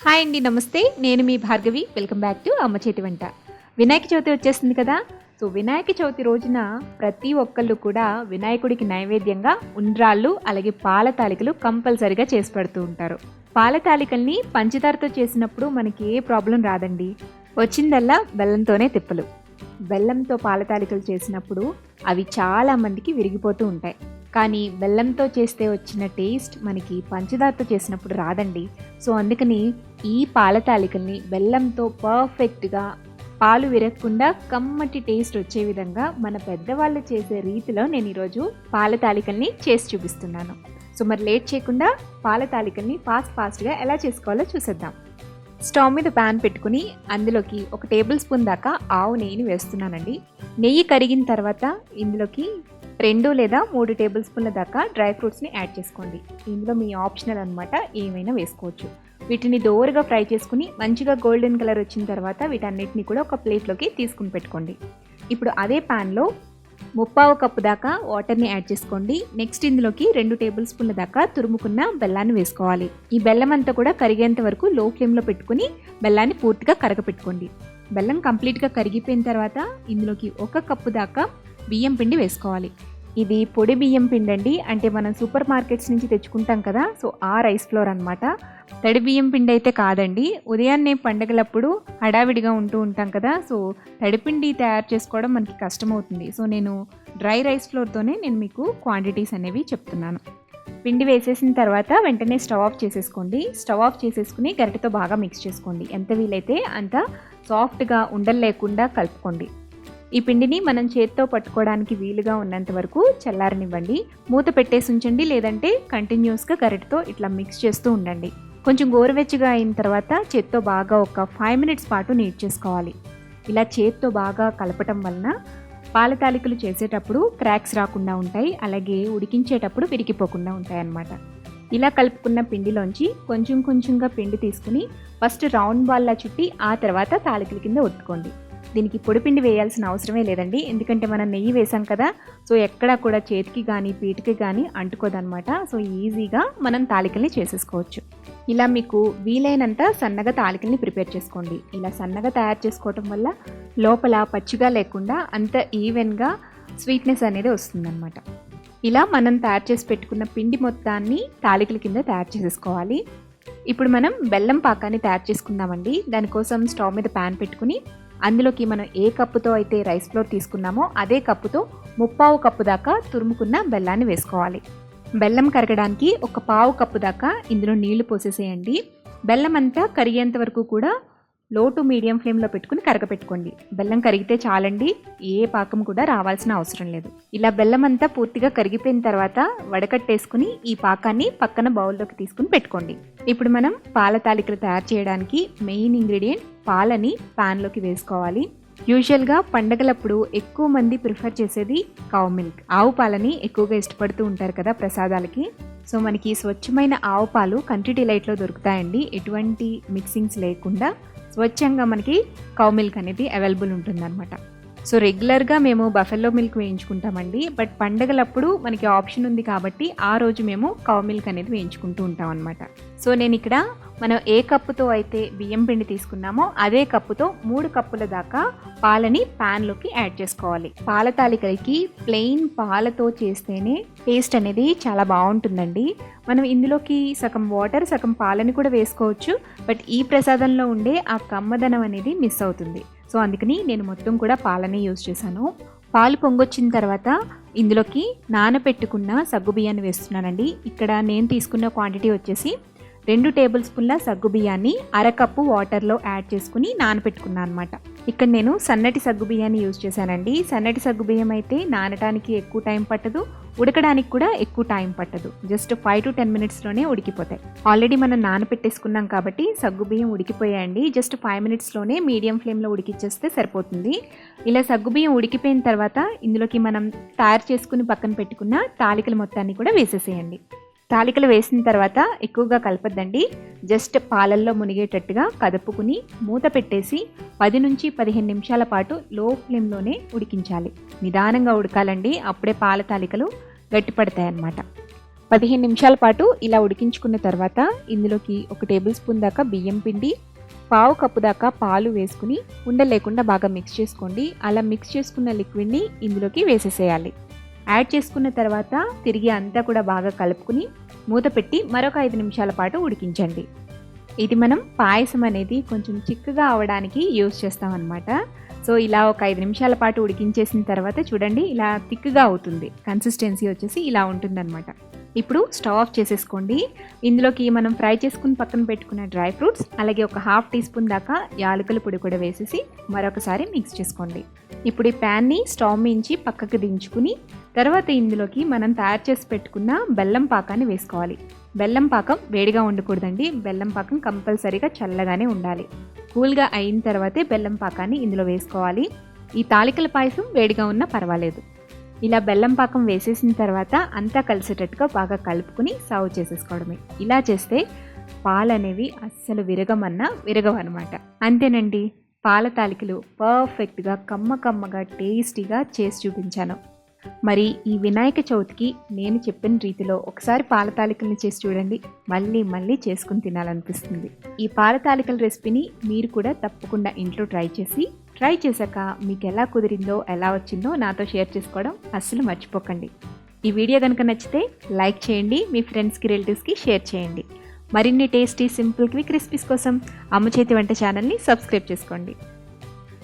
Hi అండి, నమస్తే. నేను మీ భార్గవి. వెల్కమ్ బ్యాక్ టు అమ్మ చేతి వంట. వినాయక చవితి వచ్చేస్తుంది కదా. సో వినాయక చవితి రోజున ప్రతి ఒక్కళ్ళు కూడా వినాయకుడికి నైవేద్యంగా ఉండ్రాళ్ళు అలాగే పాల తాలికలు కంపల్సరిగా చేసి పెడుతూ ఉంటారు. పాల తాలికల్ని పంచదారతో చేసినప్పుడు మనకి ఏ ప్రాబ్లం రాదండి. వచ్చిందల్లా బెల్లంతోనే తిప్పలు. బెల్లంతో పాల తాలికలు చేసినప్పుడు అవి చాలా మందికి విరిగిపోతూ ఉంటాయి. కానీ బెల్లంతో చేస్తే వచ్చిన టేస్ట్ మనకి పంచదారతో చేసినప్పుడు రాదండి. సో అందుకని ఈ పాల తాలికల్ని బెల్లంతో పర్ఫెక్ట్గా పాలు విరగకుండా కమ్మటి టేస్ట్ వచ్చే విధంగా మన పెద్దవాళ్ళు చేసే రీతిలో నేను ఈరోజు పాల తాలికల్ని చేసి చూపిస్తున్నాను. సో మరి లేట్ చేయకుండా పాల తాలికల్ని ఫాస్ట్గా ఎలా చేసుకోవాలో చూసేద్దాం. స్టవ్ మీద ప్యాన్ పెట్టుకుని అందులోకి 1 టేబుల్ స్పూన్ దాకా ఆవు నెయ్యిని వేస్తున్నానండి. నెయ్యి కరిగిన తర్వాత ఇందులోకి 2 లేదా 3 టేబుల్ స్పూన్ల దాకా డ్రై ఫ్రూట్స్ని యాడ్ చేసుకోండి. ఇందులో మీ ఆప్షనల్ అనమాట, ఏమైనా వేసుకోవచ్చు. వీటిని దోరగా ఫ్రై చేసుకుని మంచిగా గోల్డెన్ కలర్ వచ్చిన తర్వాత వీటన్నిటిని కూడా ఒక ప్లేట్లోకి తీసుకుని పెట్టుకోండి. ఇప్పుడు అదే ప్యాన్లో 1/4 కప్పు దాకా వాటర్ని యాడ్ చేసుకోండి. నెక్స్ట్ ఇందులోకి 2 టేబుల్ స్పూన్ల దాకా తురుముకున్న బెల్లాన్ని వేసుకోవాలి. ఈ బెల్లం అంతా కూడా కరిగేంత వరకు లో ఫ్లేమ్లో పెట్టుకుని బెల్లాన్ని పూర్తిగా కరగపెట్టుకోండి. బెల్లం కంప్లీట్గా కరిగిపోయిన తర్వాత ఇందులోకి 1 కప్పు దాకా బియ్యం పిండి వేసుకోవాలి. ఇది పొడి బియ్యం పిండి అండి, అంటే మనం సూపర్ మార్కెట్స్ నుంచి తెచ్చుకుంటాం కదా. సో ఆ రైస్ ఫ్లోర్ అనమాట, తడి బియ్యం పిండి అయితే కాదండి. ఉదయాన్నే పండగలప్పుడు హడావిడిగా ఉంటూ ఉంటాం కదా. సో తడిపిండి తయారు చేసుకోవడం మనకి కష్టమవుతుంది. సో నేను డ్రై రైస్ ఫ్లోర్తోనే నేను మీకు క్వాంటిటీస్ అనేవి చెప్తున్నాను. పిండి వేసేసిన తర్వాత వెంటనే స్టవ్ ఆఫ్ చేసేసుకోండి. స్టవ్ ఆఫ్ చేసేసుకుని గరిటెతో బాగా మిక్స్ చేసుకోండి. ఎంత వీలైతే అంత సాఫ్ట్గా ఉండలు లేకుండా కలుపుకోండి. ఈ పిండిని మనం చేత్తో పట్టుకోవడానికి వీలుగా ఉన్నంత వరకు చల్లారనివ్వండి. మూత పెట్టేసి ఉంచండి, లేదంటే కంటిన్యూస్గా గరిటెతో ఇట్లా మిక్స్ చేస్తూ ఉండండి. కొంచెం గోరువెచ్చగా అయిన తర్వాత చేత్తో బాగా ఒక 5 మినిట్స్ పాటు నీట్ చేసుకోవాలి. ఇలా చేత్తో బాగా కలపటం వలన పాల తాలికలు చేసేటప్పుడు క్రాక్స్ రాకుండా ఉంటాయి, అలాగే ఉడికించేటప్పుడు విరిగిపోకుండా ఉంటాయి అన్నమాట. ఇలా కలుపుకున్న పిండిలోంచి కొంచెం కొంచెంగా పిండి తీసుకుని ఫస్ట్ రౌండ్ బాల్లా చుట్టి ఆ తర్వాత తాలికల కింద ఒత్తుకోండి. దీనికి పొడిపిండి వేయాల్సిన అవసరమే లేదండి, ఎందుకంటే మనం నెయ్యి వేసాం కదా. సో ఎక్కడా కూడా చేతికి కానీ పీటికి కానీ అంటుకోదనమాట. సో ఈజీగా మనం తాలికల్ని చేసేసుకోవచ్చు. ఇలా మీకు వీలైనంత సన్నగా తాలికల్ని ప్రిపేర్ చేసుకోండి. ఇలా సన్నగా తయారు చేసుకోవటం వల్ల లోపల పచ్చిగా లేకుండా అంత ఈవెన్గా స్వీట్నెస్ అనేది వస్తుందన్నమాట. ఇలా మనం తయారు చేసి పెట్టుకున్న పిండి మొత్తాన్ని తాలికల కింద తయారు చేసేసుకోవాలి. ఇప్పుడు మనం బెల్లం పాకాన్ని తయారు చేసుకుందామండి. దానికోసం స్టవ్ మీద ప్యాన్ పెట్టుకుని అందులోకి మనం ఏ కప్పుతో అయితే రైస్ ఫ్లోర్ తీసుకున్నామో అదే కప్పుతో 1/4 కప్పు దాకా తురుముకున్న బెల్లాన్ని వేసుకోవాలి. బెల్లం కరగడానికి 1/4 కప్పు దాకా ఇందులో నీళ్లు పోసేసేయండి. బెల్లం అంతా కరిగేంత వరకు కూడా లో టు మీడియం ఫ్లేమ్లో పెట్టుకుని కరగపెట్టుకోండి. బెల్లం కరిగితే చాలండి, ఏ పాకం కూడా రావాల్సిన అవసరం లేదు. ఇలా బెల్లం అంతా పూర్తిగా కరిగిపోయిన తర్వాత వడకట్టేసుకుని ఈ పాకాన్ని పక్కన బౌల్లోకి తీసుకుని పెట్టుకోండి. ఇప్పుడు మనం పాల తాలికలు తయారు చేయడానికి మెయిన్ ఇంగ్రీడియంట్ పాలని ప్యాన్లోకి వేసుకోవాలి. యూజువల్గా పండగలప్పుడు ఎక్కువ మంది ప్రిఫర్ చేసేది కౌ మిల్క్, ఆవు పాలని ఎక్కువగా ఇష్టపడుతూ ఉంటారు కదా ప్రసాదాలకి. సో మనకి స్వచ్ఛమైన ఆవు పాలు కంట్రీ డిలైట్లో దొరుకుతాయండి, ఎటువంటి మిక్సింగ్స్ లేకుండా స్వచ్ఛంగా మనకి కౌ మిల్క్ అనేది అవైలబుల్ ఉంటుందన్నమాట. సో రెగ్యులర్గా మేము బఫెల్లో మిల్క్ వేయించుకుంటామండి, బట్ పండగలప్పుడు మనకి ఆప్షన్ ఉంది కాబట్టి ఆ రోజు మేము కౌ మిల్క్ అనేది వేయించుకుంటూ ఉంటాం అనమాట. సో నేను ఇక్కడ మనం ఏ కప్పుతో అయితే బియ్యం పిండి తీసుకున్నామో అదే కప్పుతో 3 కప్పుల దాకా పాలని ప్యాన్లోకి యాడ్ చేసుకోవాలి. పాల తాలికలకి ప్లెయిన్ పాలతో చేస్తేనే టేస్ట్ అనేది చాలా బాగుంటుందండి. మనం ఇందులోకి సగం వాటర్ సగం పాలని కూడా వేసుకోవచ్చు, బట్ ఈ ప్రసాదంలో ఉండే ఆ కమ్మదనం అనేది మిస్ అవుతుంది. సో అందుకని నేను మొత్తం కూడా పాలని యూజ్ చేశాను. పాలు పొంగొచ్చిన తర్వాత ఇందులోకి నానబెట్టుకున్న సగ్గుబియ్యాన్ని వేస్తున్నానండి. ఇక్కడ నేను తీసుకున్న క్వాంటిటీ వచ్చేసి 2 టేబుల్ స్పూన్ల సగ్గుబియ్యాన్ని 1/2 కప్పు వాటర్లో యాడ్ చేసుకుని నానబెట్టుకున్నాను అనమాట. ఇక్కడ నేను సన్నటి సగ్గుబియ్యాన్ని యూజ్ చేశానండి. సన్నటి సగ్గుబియ్యం అయితే నానటానికి ఎక్కువ టైం పట్టదు, ఉడకడానికి కూడా ఎక్కువ టైం పట్టదు. జస్ట్ 5 to 10 మినిట్స్లోనే ఉడికిపోతాయి. ఆల్రెడీ మనం నానబెట్టేసుకున్నాం కాబట్టి సగ్గుబియ్యం ఉడికిపోయాయండి. జస్ట్ 5 మినిట్స్లోనే మీడియం ఫ్లేమ్లో ఉడికిచ్చేస్తే సరిపోతుంది. ఇలా సగ్గుబియ్యం ఉడికిపోయిన తర్వాత ఇందులోకి మనం తయారు చేసుకుని పక్కన పెట్టుకున్న తాలికల మొత్తాన్ని కూడా వేసేసేయండి. తాలికలు వేసిన తర్వాత ఎక్కువగా కలపద్దండి, జస్ట్ పాలల్లో మునిగేటట్టుగా కదుపుకుని మూత పెట్టేసి 10 నుంచి 15 నిమిషాల పాటు లో ఫ్లేమ్లోనే ఉడికించాలి. నిదానంగా ఉడకాలండి, అప్పుడే పాల తాలికలు గట్టిపడతాయి అన్నమాట. 15 నిమిషాల పాటు ఇలా ఉడికించుకున్న తర్వాత ఇందులోకి 1 టేబుల్ స్పూన్ దాకా బియ్యం పిండి, పావు కప్పు దాకా పాలు వేసుకుని ఉండలేకుండా బాగా మిక్స్ చేసుకోండి. అలా మిక్స్ చేసుకున్న లిక్విడ్ని ఇందులోకి వేసేసేయాలి. యాడ్ చేసుకున్న తర్వాత తిరిగి అంతా కూడా బాగా కలుపుకుని మూత పెట్టి మరొక 5 నిమిషాల పాటు ఉడికించండి. ఇది మనం పాయసం అనేది కొంచెం చిక్కగా అవడానికి యూజ్ చేస్తామన్నమాట. సో ఇలా ఒక 5 నిమిషాల పాటు ఉడికించేసిన తర్వాత చూడండి, ఇలా థిక్గా అవుతుంది. కన్సిస్టెన్సీ వచ్చేసి ఇలా ఉంటుందన్నమాట. ఇప్పుడు స్టవ్ ఆఫ్ చేసేసుకోండి. ఇందులోకి మనం ఫ్రై చేసుకుని పక్కన పెట్టుకున్న డ్రై ఫ్రూట్స్, అలాగే ఒక 1/2 టీ స్పూన్ దాకా యాలకుల పొడి కూడా వేసేసి మరొకసారి మిక్స్ చేసుకోండి. ఇప్పుడు ఈ ప్యాన్ని స్టవ్ మించి పక్కకు దించుకుని తర్వాత ఇందులోకి మనం తయారు చేసి పెట్టుకున్న బెల్లం పాకాన్ని వేసుకోవాలి. బెల్లం పాకం వేడిగా ఉండకూడదండి. బెల్లం పాకం కంపల్సరీగా చల్లగానే ఉండాలి. కూల్గా అయిన తర్వాతే బెల్లం పాకాన్ని ఇందులో వేసుకోవాలి. ఈ తాలికల పాయసం వేడిగా ఉన్నా పర్వాలేదు. ఇలా బెల్లం పాకం వేసేసిన తర్వాత అంతా కలిసేటట్టుగా బాగా కలుపుకుని సర్వ్ చేసేసుకోవడమే. ఇలా చేస్తే పాలు అనేవి అస్సలు విరగవన్నమాట. అంతేనండి, పాల తాలికలు పర్ఫెక్ట్గా కమ్మగా టేస్టీగా చేసి చూపించాను. మరి ఈ వినాయక చవితికి నేను చెప్పిన రీతిలో ఒకసారి పాల తాలికల్ని చేసి చూడండి, మళ్ళీ చేసుకుని తినాలనిపిస్తుంది. ఈ పాల తాలికల రెసిపీని మీరు కూడా తప్పకుండా ఇంట్లో ట్రై చేశాక మీకు ఎలా కుదిరిందో ఎలా వచ్చిందో నాతో షేర్ చేసుకోవడం అస్సలు మర్చిపోకండి. ఈ వీడియో కనుక నచ్చితే లైక్ చేయండి, మీ ఫ్రెండ్స్కి రిలేటివ్స్కి షేర్ చేయండి. మరిన్ని టేస్టీ సింపుల్ క్విక్ రెసిపీస్ కోసం అమ్మ చేతి వంట ఛానల్ని సబ్స్క్రైబ్ చేసుకోండి.